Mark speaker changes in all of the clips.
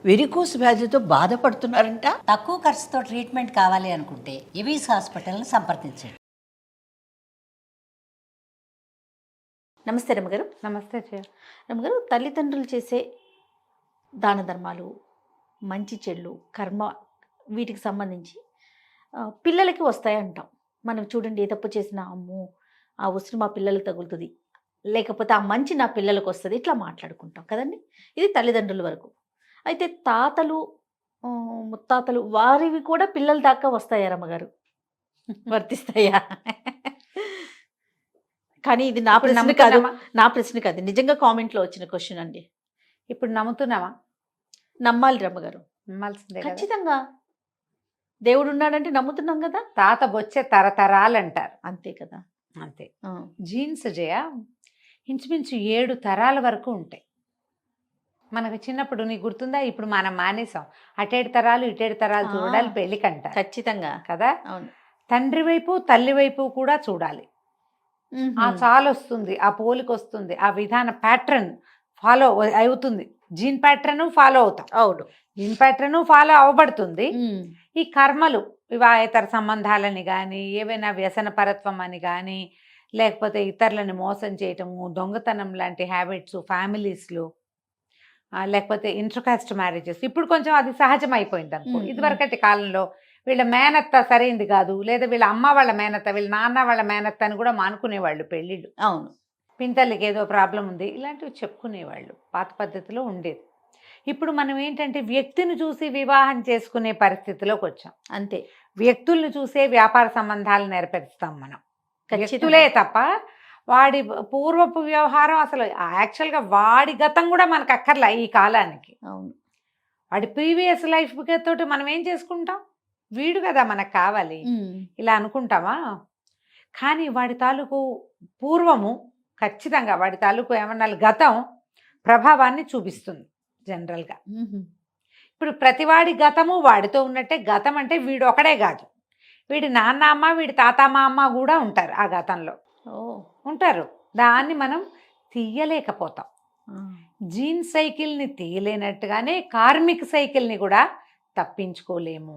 Speaker 1: Varicose వ్యాధితో బాధపడుతున్నారంట.
Speaker 2: తక్కువ ఖర్చుతో ట్రీట్మెంట్ కావాలి అనుకుంటే ఎవిస్ హాస్పిటల్ని సంప్రదించండి.
Speaker 3: నమస్తే రమ్మగారు.
Speaker 4: నమస్తే
Speaker 3: రమ్మగారు, తల్లిదండ్రులు చేసే దాన ధర్మాలు, మంచి చెడులు, కర్మ, వీటికి సంబంధించి పిల్లలకి వస్తాయి అంటాం. మనం చూడండి, ఏ తప్పు చేసినా అమ్మో ఆ ఉసురు మా పిల్లలకు తగులుతుంది, లేకపోతే ఆ మంచి నా పిల్లలకు వస్తుంది, ఇట్లా మాట్లాడుకుంటాం కదండి. ఇది తల్లిదండ్రుల వరకు. అయితే తాతలు, ముత్తాతలు, వారివి కూడా పిల్లల దాకా వస్తాయా రమ్మగారు? వర్తిస్తాయా? కానీ ఇది నా ప్రశ్న కాదు, నిజంగా కామెంట్లో వచ్చిన క్వశ్చన్ అండి.
Speaker 4: ఇప్పుడు నమ్ముతున్నావా?
Speaker 3: నమ్మాలి రమ్మగారు,
Speaker 4: నమ్మాల్సిందే.
Speaker 3: ఖచ్చితంగా. దేవుడు ఉన్నాడంటే నమ్ముతున్నాం కదా.
Speaker 4: తాత బొచ్చే తరతరాలు అంటారు,
Speaker 3: అంతే కదా.
Speaker 4: అంతే. జీన్స్ ఇంచుమించు 7 తరాల వరకు ఉంటాయి. మనకు చిన్నప్పుడు నీకు గుర్తుందా? ఇప్పుడు మనం మానేసాం. అటేడు తరాలు ఇటేడు తరాలు చూడాలి పెళ్ళికంట.
Speaker 3: ఖచ్చితంగా
Speaker 4: కదా.
Speaker 3: అవును.
Speaker 4: తండ్రి వైపు తల్లి వైపు కూడా చూడాలి. ఆ చాలు వస్తుంది, ఆ పోలిక వస్తుంది, ఆ విధాన ప్యాటర్న్ ఫాలో అవుతుంది. జీన్ ప్యాటర్న్ ఫాలో అవుతాం.
Speaker 3: అవును,
Speaker 4: జీన్ ప్యాటర్న్ ఫాలో అవ్వబడుతుంది. ఈ కర్మలు, వివాహేతర సంబంధాలని కానీ, ఏవైనా వ్యసన పరత్వం అని కానీ, లేకపోతే ఇతరులని మోసం చేయటము, దొంగతనం లాంటి హ్యాబిట్స్ ఫ్యామిలీస్లో, లేకపోతే ఇంటర్కాస్ట్ మ్యారేజెస్, ఇప్పుడు కొంచెం అది సహజం అయిపోయింది అనుకో. ఇదివరకటి కాలంలో వీళ్ళ మేనత్త సరైంది కాదు, లేదా వీళ్ళ అమ్మ వాళ్ళ మేనత్త, వీళ్ళ నాన్న వాళ్ళ మేనత్త అని కూడా మానుకునేవాళ్ళు పెళ్ళిళ్ళు.
Speaker 3: అవును.
Speaker 4: పింతలకి ఏదో ప్రాబ్లం ఉంది, ఇలాంటివి చెప్పుకునేవాళ్ళు. పాత పద్ధతిలో ఉండేది. ఇప్పుడు మనం ఏంటంటే వ్యక్తిని చూసి వివాహం చేసుకునే పరిస్థితిలోకి వచ్చాం.
Speaker 3: అంతే.
Speaker 4: వ్యక్తుల్ని చూసే వ్యాపార సంబంధాలు నెరవేరుస్తాం మనం. వ్యక్తులే తప్ప వాడి పూర్వపు వ్యవహారం అసలు యాక్చువల్గా వాడి గతం కూడా మనకు అక్కర్లే ఈ కాలానికి.
Speaker 3: అవును.
Speaker 4: వాడి ప్రీవియస్ లైఫ్ తోటి మనం ఏం చేసుకుంటాం? వీడు కదా మనకు కావాలి, ఇలా అనుకుంటామా? కానీ వాడి తాలూకు పూర్వము ఖచ్చితంగా, వాడి తాలూకు ఏమన్నా గతం ప్రభావాన్ని చూపిస్తుంది జనరల్గా. ఇప్పుడు ప్రతివాడి గతము వాడితో ఉన్నట్టే. గతం అంటే వీడు ఒకడే కాదు, వీడి నాన్న అమ్మ, వీడి తాతమ్మ అమ్మ కూడా ఉంటారు ఆ గతంలో. ఉంటారు. దాన్ని మనం తీయలేకపోతాం. జీన్ సైకిల్ని తీయలేనట్టుగానే కార్మిక్ సైకిల్ని కూడా తప్పించుకోలేము.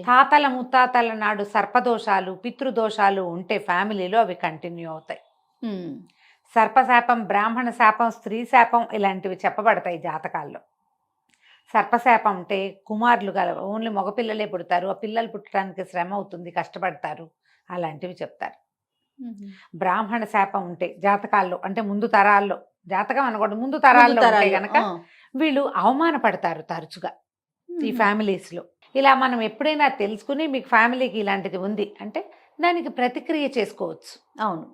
Speaker 4: తాతల ముత్తాతల నాడు సర్పదోషాలు, పితృదోషాలు ఉంటే ఫ్యామిలీలో అవి కంటిన్యూ అవుతాయి. సర్పశాపం, బ్రాహ్మణ శాపం, స్త్రీ శాపం ఇలాంటివి చెప్పబడతాయి జాతకాల్లో. సర్పశాపం అంటే కుమారులు ఓన్లీ మగపిల్లలే పుడతారు, ఆ పిల్లలు పుట్టడానికి శ్రమ అవుతుంది, కష్టపడతారు, అలాంటివి చెప్తారు. బ్రాహ్మణ శాపం ఉంటే జాతకాల్లో, అంటే ముందు తరాల్లో, జాతకం అనకూడదు, ముందు తరాల్లో ఉంటే కనుక వీళ్ళు అవమానపడతారు తరచుగా ఈ ఫ్యామిలీస్లో. ఇలా మనం ఎప్పుడైనా తెలుసుకుని మీకు ఫ్యామిలీకి ఇలాంటిది ఉంది అంటే దానికి ప్రతిక్రియ చేసుకోవచ్చు.
Speaker 3: అవును.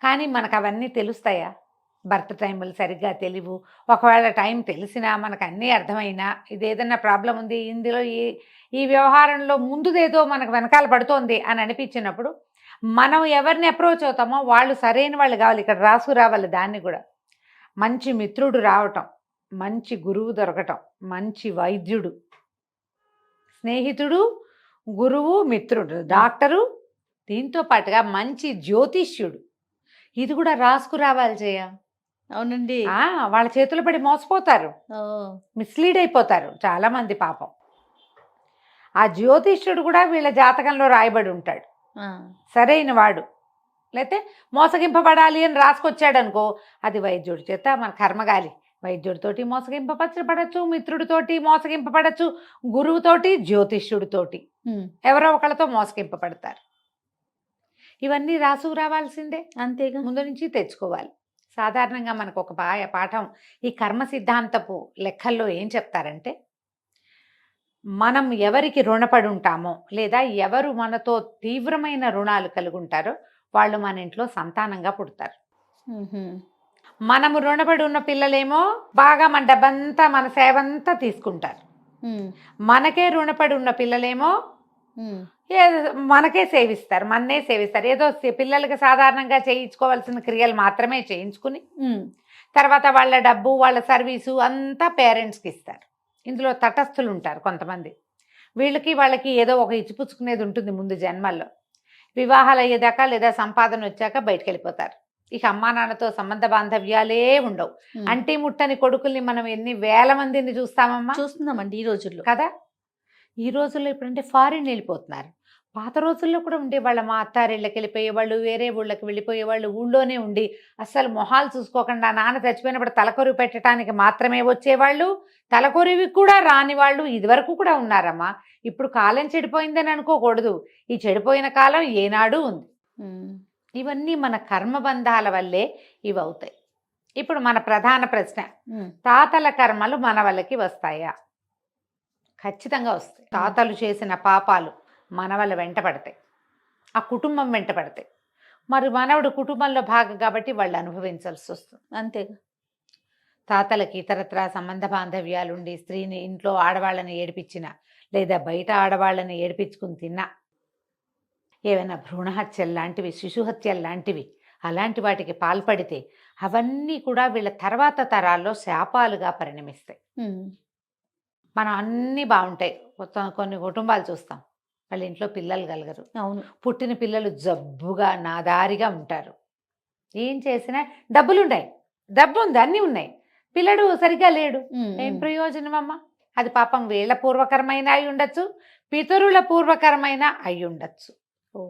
Speaker 4: కానీ మనకు అవన్నీ తెలుస్తాయా? బర్త్ టైములు సరిగ్గా తెలియవు. ఒకవేళ టైం తెలిసినా, మనకు అన్నీ అర్థమైనా, ఇది ఏదన్నా ప్రాబ్లం ఉంది ఇందులో, ఈ వ్యవహారంలో ముందుదేదో మనకు వెనకాల పడుతోంది అని అనిపించినప్పుడు మనం ఎవరిని అప్రోచ్ అవుతామో వాళ్ళు సరైన వాళ్ళు కావాలి. ఇక్కడ రాసు రావాలి. దాన్ని కూడా మంచి మిత్రుడు రావటం, మంచి గురువు దొరకటం, మంచి వైద్యుడు, స్నేహితుడు, గురువు, మిత్రుడు, డాక్టరు, దీంతో పాటుగా మంచి జ్యోతిష్యుడు, ఇది కూడా రాసుకు రావాలి చేయ.
Speaker 3: అవునండి.
Speaker 4: వాళ్ళ చేతులు పడి మోసపోతారు, మిస్లీడ్ అయిపోతారు చాలామంది పాపం. ఆ జ్యోతిష్యుడు కూడా వీళ్ళ జాతకంలో రాయబడి ఉంటాడు, సరైన వాడు. లేకపోతే మోసగింపబడాలి అని రాసుకొచ్చాడు అనుకో, అది వైద్యుడి చేత మన కర్మగాలి. వైద్యుడితోటి మోసగింపపరచబడచ్చు, మిత్రుడితోటి మోసగింపబడచ్చు, గురువుతోటి, జ్యోతిష్యుడితోటి, ఎవరో ఒకళ్ళతో మోసగింపబడతారు. ఇవన్నీ రాసుకు రావాల్సిందే, అంతేగా ముందు నుంచి తెచ్చుకోవాలి. సాధారణంగా మనకు ఒక పాఠం ఈ కర్మ సిద్ధాంతపు లెక్కల్లో ఏం చెప్తారంటే, మనం ఎవరికి రుణపడి ఉంటామో, లేదా ఎవరు మనతో తీవ్రమైన రుణాలు కలిగి ఉంటారో వాళ్ళు మన ఇంట్లో సంతానంగా పుడతారు. మనము రుణపడి ఉన్న పిల్లలేమో బాగా మన డబ్బంతా, మన సేవంతా తీసుకుంటారు. మనకే రుణపడి ఉన్న పిల్లలేమో మనకే సేవిస్తారు, మన్నే సేవిస్తారు. ఏదో పిల్లలకి సాధారణంగా చేయించుకోవాల్సిన క్రియలు మాత్రమే చేయించుకుని తర్వాత వాళ్ళ డబ్బు, వాళ్ళ సర్వీసు అంతా పేరెంట్స్కి ఇస్తారు. ఇందులో తటస్థులు ఉంటారు కొంతమంది. వాళ్ళకి ఏదో ఒక ఇచ్చిపుచ్చుకునేది ఉంటుంది ముందు జన్మల్లో. వివాహాలు అయ్యేదాకా లేదా సంపాదన వచ్చాక బయటకు వెళ్ళిపోతారు. ఇక అమ్మా నాన్నతో సంబంధ బాంధవ్యాలే ఉండవు.
Speaker 3: ఉమ్.
Speaker 4: అంటే ముట్టని కొడుకుల్ని మనం ఎన్ని వేల మందిని చూస్తామమ్మా
Speaker 3: చూస్తున్నామండి ఈ రోజుల్లో.
Speaker 4: కదా. ఈ రోజుల్లో ఇప్పుడంటే ఫారిన్ వెళ్ళిపోతున్నారు. పాత రోజుల్లో కూడా ఉండేవాళ్ళ, మా అత్తారిళ్ళకి వెళ్ళిపోయేవాళ్ళు, వేరే ఊళ్ళకి వెళ్ళిపోయేవాళ్ళు, ఊళ్ళోనే ఉండి అస్సలు మొహాలు చూసుకోకుండా నాన్న చచ్చిపోయినప్పుడు తలకొరివి పెట్టడానికి మాత్రమే వచ్చేవాళ్ళు, తలకొరివి కూడా రాని వాళ్ళు ఇదివరకు కూడా ఉన్నారమ్మా. ఇప్పుడు కాలం చెడిపోయిందని అనుకోకూడదు. ఈ చెడిపోయిన కాలం ఏనాడు ఉంది.
Speaker 3: ఉమ్.
Speaker 4: ఇవన్నీ మన కర్మబంధాల వల్లే ఇవి అవుతాయి. ఇప్పుడు మన ప్రధాన ప్రశ్న,
Speaker 3: ఉమ్.
Speaker 4: తాతల కర్మలు మన వాళ్ళకి వస్తాయా? ఖచ్చితంగా వస్తాయి. తాతలు చేసిన పాపాలు మన వాళ్ళ వెంట పడతాయి, ఆ కుటుంబం వెంట పడతాయి. మరి మనవడు కుటుంబంలో భాగం కాబట్టి వాళ్ళు అనుభవించాల్సి వస్తుంది.
Speaker 3: అంతేగా.
Speaker 4: తాతలకి ఇతరత్రా సంబంధ బాంధవ్యాలుండి స్త్రీని ఇంట్లో ఆడవాళ్ళని ఏడిపించిన, లేదా బయట ఆడవాళ్ళని ఏడిపించుకుని తిన్నా, ఏవైనా భ్రూణహత్యలు లాంటివి, శిశుహత్యలు లాంటివి, అలాంటి వాటికి పాల్పడితే అవన్నీ కూడా వీళ్ళ తర్వాత తరాల్లో శాపాలుగా పరిణమిస్తాయి.
Speaker 3: ఉమ్.
Speaker 4: మనం అన్నీ బాగుంటాయి, కొన్ని కుటుంబాలు చూస్తాం వాళ్ళ ఇంట్లో పిల్లలు కలగరు,
Speaker 3: అవును.
Speaker 4: పుట్టిన పిల్లలు జబ్బుగా నాదారిగా ఉంటారు. ఏం చేసినా డబ్బులున్నాయి, డబ్బు ఉంది, అన్నీ ఉన్నాయి, పిల్లడు సరిగ్గా లేడు.
Speaker 3: ఉమ్.
Speaker 4: ఏం
Speaker 3: ఉమ్.
Speaker 4: ప్రయోజనం అమ్మా? అది పాపం వీళ్ళ పూర్వకరమైన అయి ఉండొచ్చు, పితరుల పూర్వకరమైన అయి ఉండొచ్చు.
Speaker 3: ఓ.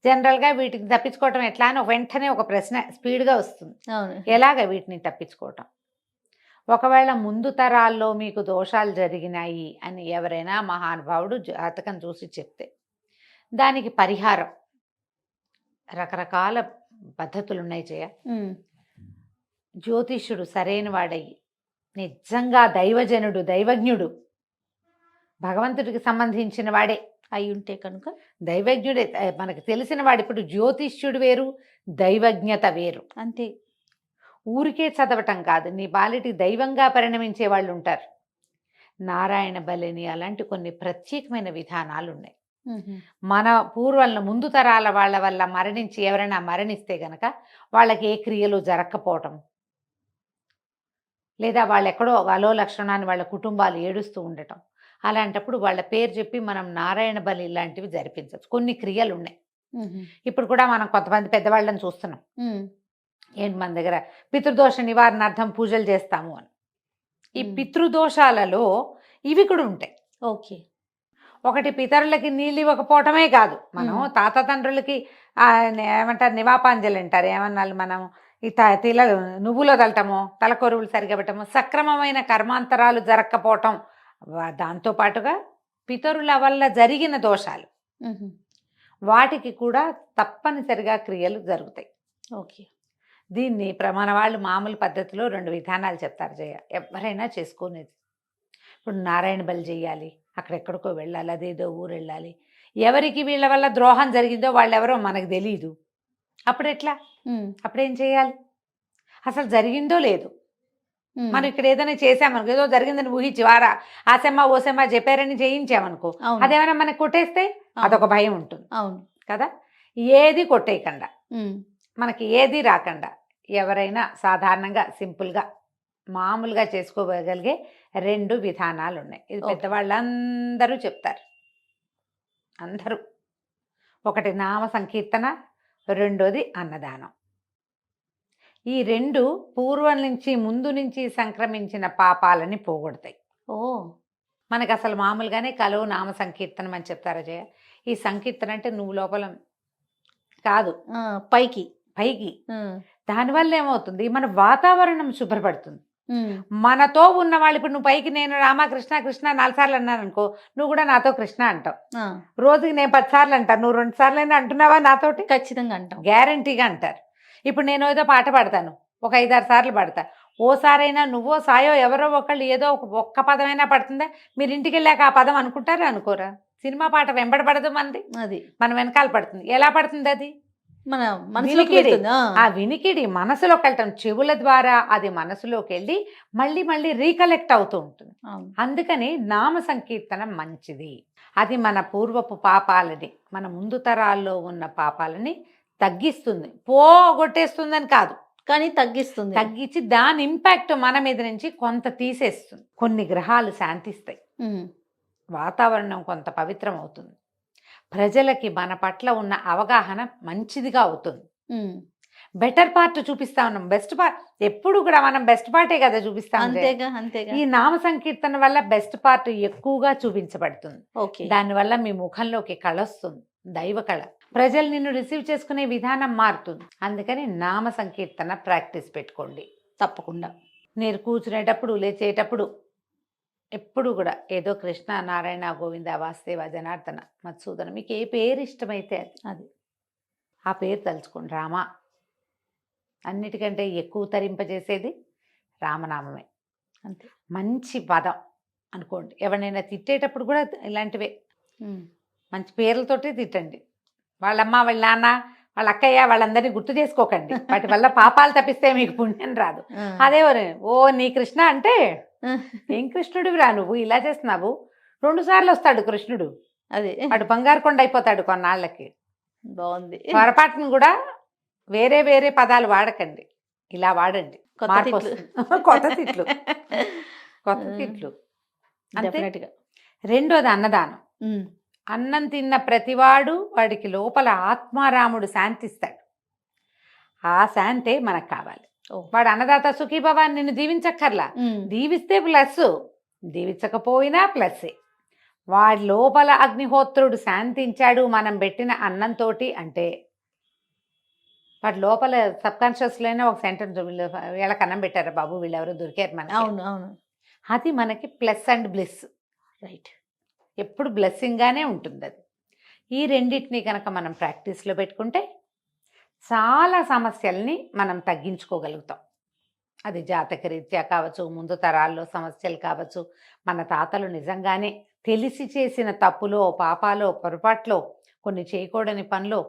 Speaker 4: జనరల్గా వీటిని తప్పించుకోవటం ఎట్లా అని వెంటనే ఒక ప్రశ్న స్పీడ్గా వస్తుంది,
Speaker 3: అవును.
Speaker 4: ఎలాగ వీటిని తప్పించుకోవటం? ఒకవేళ ముందు తరాల్లో మీకు దోషాలు జరిగినాయి అని ఎవరైనా మహానుభావుడు జాతకం చూసి చెప్తే దానికి పరిహారం రకరకాల పద్ధతులు ఉన్నాయి చేయ.
Speaker 3: ఉమ్.
Speaker 4: జ్యోతిష్యుడు సరైన వాడయ్యి, నిజంగా దైవజనుడు, దైవజ్ఞుడు, భగవంతుడికి సంబంధించిన వాడే
Speaker 3: అయి ఉంటే కనుక
Speaker 4: దైవజ్ఞుడే, మనకు తెలిసిన వాడు. ఇప్పుడు జ్యోతిష్యుడు వేరు, దైవజ్ఞత వేరు.
Speaker 3: అంతే.
Speaker 4: ఊరికే చదవటం కాదు, నీ బాలిటికి దైవంగా పరిణమించే వాళ్ళు ఉంటారు. నారాయణ బలిని అలాంటి కొన్ని ప్రత్యేకమైన విధానాలు ఉన్నాయి.
Speaker 3: ఉహు.
Speaker 4: మన పూర్వల ముందు తరాల వాళ్ళ వల్ల మరణించి ఎవరైనా మరణిస్తే గనక వాళ్ళకి ఏ క్రియలు జరగకపోవటం, లేదా వాళ్ళు ఎక్కడో అలో లక్షణాన్ని వాళ్ళ కుటుంబాలు ఏడుస్తూ ఉండటం, అలాంటప్పుడు వాళ్ళ పేరు చెప్పి మనం నారాయణ బలి ఇలాంటివి జరిపించవచ్చు. కొన్ని క్రియలు ఉన్నాయి.
Speaker 3: ఉహు.
Speaker 4: ఇప్పుడు కూడా మనం కొంతమంది పెద్దవాళ్ళని చూస్తున్నాం,
Speaker 3: ఉమ్.
Speaker 4: ఏంటి మన దగ్గర పితృదోష నివారణార్థం పూజలు చేస్తాము అని. ఈ పితృదోషాలలో ఇవి కూడా ఉంటాయి.
Speaker 3: ఓకే.
Speaker 4: ఒకటి పితరులకి నీళ్ళు ఇవ్వకపోవటమే కాదు, మనం తాత తండ్రులకి ఏమంటారు నివాపాంజలి అంటారు, ఏమన్నాళ్ళు మనం ఈ తిలలు నువ్వులో తలటము, తలకొరువులు సరిగా పెట్టము, సక్రమమైన కర్మాంతరాలు జరగకపోవటం, దాంతోపాటుగా పితరుల వల్ల జరిగిన దోషాలు,
Speaker 3: ఉహు.
Speaker 4: వాటికి కూడా తప్పనిసరిగా క్రియలు జరుగుతాయి.
Speaker 3: ఓకే.
Speaker 4: దీన్ని మన వాళ్ళు మామూలు పద్ధతిలో 2 విధానాలు చెప్తారు జయ, ఎవరైనా చేసుకునేది. ఇప్పుడు నారాయణ బలి చేయాలి, అక్కడెక్కడికో వెళ్ళాలి, అదేదో ఊరు వెళ్ళాలి, ఎవరికి వీళ్ళ వల్ల ద్రోహం జరిగిందో వాళ్ళెవరో మనకు తెలియదు, అప్పుడు ఎట్లా? అప్పుడేం చేయాలి? అసలు జరిగిందో లేదు, మనం ఇక్కడ ఏదైనా చేసామనుకో, ఏదో జరిగిందని ఊహించి వారా ఆసెమ్మ ఓసెమ్మ చెప్పారని చేయించామనుకో, అదేమైనా మనకు కొట్టేస్తే అదొక భయం ఉంటుంది.
Speaker 3: అవును
Speaker 4: కదా. ఏది కొట్టేయకుండా, మనకి ఏది రాకుండా, ఎవరైనా సాధారణంగా సింపుల్గా మామూలుగా చేసుకోగలిగే 2 విధానాలు ఉన్నాయి. ఇది పెద్దవాళ్ళందరూ చెప్తారు, అందరూ. ఒకటి నామ సంకీర్తన, రెండోది అన్నదానం. ఈ 2 పూర్వం నుంచి ముందు నుంచి సంక్రమించిన పాపాలని పోగొడతాయి.
Speaker 3: ఓ.
Speaker 4: మనకు అసలు మామూలుగానే కలువు నామ సంకీర్తనం అని చెప్తారా జయ. ఈ సంకీర్తన అంటే నువ్వు లోపల కాదు,
Speaker 3: పైకి
Speaker 4: పైకి. దానివల్ల ఏమవుతుంది, మన వాతావరణం శుభ్రపడుతుంది. మనతో ఉన్న వాళ్ళు, ఇప్పుడు నువ్వు పైకి నేను రామకృష్ణ కృష్ణ 4 సార్లు అన్నాను అనుకో, నువ్వు కూడా నాతో కృష్ణ అంటావు. రోజుకి నేను 10 సార్లు అంటాను, నువ్వు 2 సార్లు అయినా అంటున్నావా నాతోటి?
Speaker 3: ఖచ్చితంగా అంటాం,
Speaker 4: గ్యారంటీగా అంటారు. ఇప్పుడు నేను ఏదో పాట పాడతాను, ఒక 5-6 సార్లు పాడతా, ఓసారైనా నువ్వో సాయో ఎవరో ఒకళ్ళు ఏదో ఒక్క పదమైనా పడుతుందా? మీరు ఇంటికి వెళ్ళాక ఆ పదం అనుకుంటారా అనుకోరా? సినిమా పాట వెంబడపడదు మనది, అది మన వెనకాల పడుతుంది. ఎలా పడుతుంది? అది
Speaker 3: మన
Speaker 4: ఆ వినికిడి మనసులోకి వెళ్ళటం, చెవుల ద్వారా అది మనసులోకి వెళ్ళి మళ్ళీ మళ్ళీ రీకలెక్ట్ అవుతూ ఉంటుంది. అందుకని నామ సంకీర్తనం మంచిది. అది మన పూర్వపు పాపాలని, మన ముందు తరాల్లో ఉన్న పాపాలని తగ్గిస్తుంది, పోగొట్టేస్తుందని కాదు,
Speaker 3: కానీ తగ్గిస్తుంది.
Speaker 4: తగ్గించి దాని ఇంపాక్ట్ మన మీద నుంచి కొంత తీసేస్తుంది. కొన్ని గ్రహాలు శాంతిస్తాయి, వాతావరణం కొంత పవిత్రం అవుతుంది, ప్రజలకి మన పట్ల ఉన్న అవగాహన మంచిదిగా అవుతుంది. బెటర్ పార్ట్ చూపిస్తా ఉన్నాం. బెస్ట్ పార్ట్ ఎప్పుడు కూడా మనం బెస్ట్ పార్టే కదా చూపిస్తాం.
Speaker 3: అంతేగా
Speaker 4: ఈ నామ సంకీర్తన వల్ల బెస్ట్ పార్ట్ ఎక్కువగా చూపించబడుతుంది.
Speaker 3: ఓకే.
Speaker 4: దానివల్ల మీ ముఖంలోకి కళ వస్తుంది, దైవ కళ. ప్రజలు నిన్ను రిసీవ్ చేసుకునే విధానం మారుతుంది. అందుకని నామ సంకీర్తన ప్రాక్టీస్ పెట్టుకోండి
Speaker 3: తప్పకుండా.
Speaker 4: మీరు కూర్చునేటప్పుడు, లేచేటప్పుడు ఎప్పుడు కూడా ఏదో కృష్ణ, నారాయణ, గోవింద, వాసుదేవ, జనార్దన, మధుసూదన, మీకు ఏ పేరు ఇష్టమైతే అది ఆ పేరు తలుచుకోండి. రామ. అన్నిటికంటే ఎక్కువ తరింపజేసేది రామనామమే.
Speaker 3: అంతే.
Speaker 4: మంచి పదం అనుకోండి. ఎవరినైనా తిట్టేటప్పుడు కూడా ఇలాంటివే మంచి పేర్లతోటే తిట్టండి. వాళ్ళమ్మ, వాళ్ళ నాన్న, వాళ్ళ అక్కయ్య, వాళ్ళందరినీ గుర్తు చేసుకోకండి. వాటి వల్ల పాపాలు తప్పిస్తే మీకు పుణ్యం రాదు. అదే ఓ నీ కృష్ణ అంటే ఏం కృష్ణుడివి రా నువ్వు, ఇలా చేస్తున్నావు. 2 సార్లు వస్తాడు కృష్ణుడు.
Speaker 3: అదే
Speaker 4: వాడు బంగారు కొండ అయిపోతాడు కొన్నాళ్ళకి.
Speaker 3: బాగుంది.
Speaker 4: పొరపాటును కూడా వేరే వేరే పదాలు వాడకండి, ఇలా వాడండి. కొత్త తిట్లు అంతే. రెండోది అన్నదానం. అన్నం తిన్న ప్రతివాడు వాడికి లోపల ఆత్మారాముడు శాంతిస్తాడు. ఆ శాంతే మనకు కావాలి. వాడు అన్నదాత సుఖీభవ నిన్ను దీవించక్కర్లా, దీవిస్తే ప్లస్, దీవించకపోయినా ప్లస్సే. వాడి లోపల అగ్నిహోత్రుడు శాంతించాడు మనం పెట్టిన అన్నంతో అంటే వాటి లోపల సబ్కాన్షియస్లోనే ఒక సెంటెన్స్, వీళ్ళకి అన్నం పెట్టారా బాబు, వీళ్ళెవరో దొరికారు మనకి.
Speaker 3: అవును.
Speaker 4: అది మనకి ప్లస్ అండ్ బ్లిస్.
Speaker 3: రైట్.
Speaker 4: ఎప్పుడు బ్లెస్సింగ్గానే ఉంటుంది అది. ఈ రెండింటినీ కనుక మనం ప్రాక్టీస్లో పెట్టుకుంటే చాలా సమస్యల్ని మనం తగ్గించుకోగలుగుతాం. అది జాతక రీత్యా కావచ్చు, ముందు తరాల్లో సమస్యలు కావచ్చు, మన తాతలు నిజంగానే తెలిసి చేసిన తప్పులో, పాపాలో, పొరపాట్లో, కొన్ని చేయకూడని పనిలో,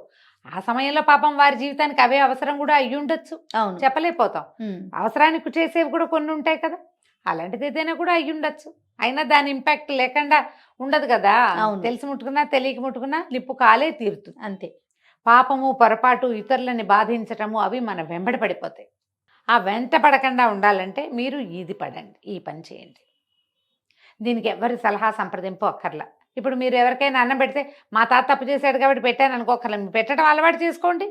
Speaker 4: ఆ సమయంలో పాపం వారి జీవితానికి అవే అవసరం కూడా అయ్యి ఉండొచ్చు.
Speaker 3: అవును.
Speaker 4: చెప్పలేకపోతాం. అవసరానికి చేసేవి కూడా కొన్ని ఉంటాయి కదా, అలాంటిది ఏదైనా కూడా అయ్యి ఉండొచ్చు. అయినా దాని ఇంపాక్ట్ లేకుండా ఉండదు కదా. తెలిసి ముట్టుకున్నా తెలియక ముట్టుకున్నా నిప్పు కాలే తీరుతుంది.
Speaker 3: అంతే.
Speaker 4: పాపము, పొరపాటు, ఇతరులని బాధించటము అవి మన వెంబడి పడిపోతాయి. ఆ వెంట పడకుండా ఉండాలంటే మీరు ఇది పడండి, ఈ పని చేయండి. దీనికి ఎవరి సలహా సంప్రదింపు అక్కర్లా. ఇప్పుడు మీరు ఎవరికైనా అన్నం పెడితే మా తాత తప్పు చేశాడు కాబట్టి పెట్టాను అనుకోకర్లా, మీరు పెట్టడం అలవాటు చేసుకోండి.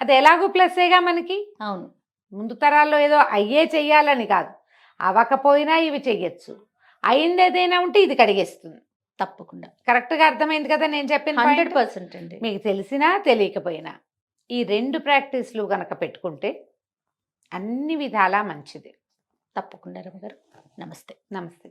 Speaker 4: అది ఎలాగో ప్లస్సేగా మనకి.
Speaker 3: అవును.
Speaker 4: ముందు తరాల్లో ఏదో అయ్యే చెయ్యాలని కాదు, అవ్వకపోయినా ఇవి చెయ్యొచ్చు, అయింది ఏదైనా ఉంటే ఇది కడిగేస్తుంది.
Speaker 3: తప్పకుండా.
Speaker 4: కరెక్ట్గా అర్థమైంది కదా నేను చెప్పిన
Speaker 3: 100% అండి.
Speaker 4: మీకు తెలిసినా తెలియకపోయినా ఈ 2 ప్రాక్టీస్లు కనుక పెట్టుకుంటే అన్ని విధాలా మంచిది.
Speaker 3: తప్పకుండా రమగారు. నమస్తే.
Speaker 4: నమస్తే.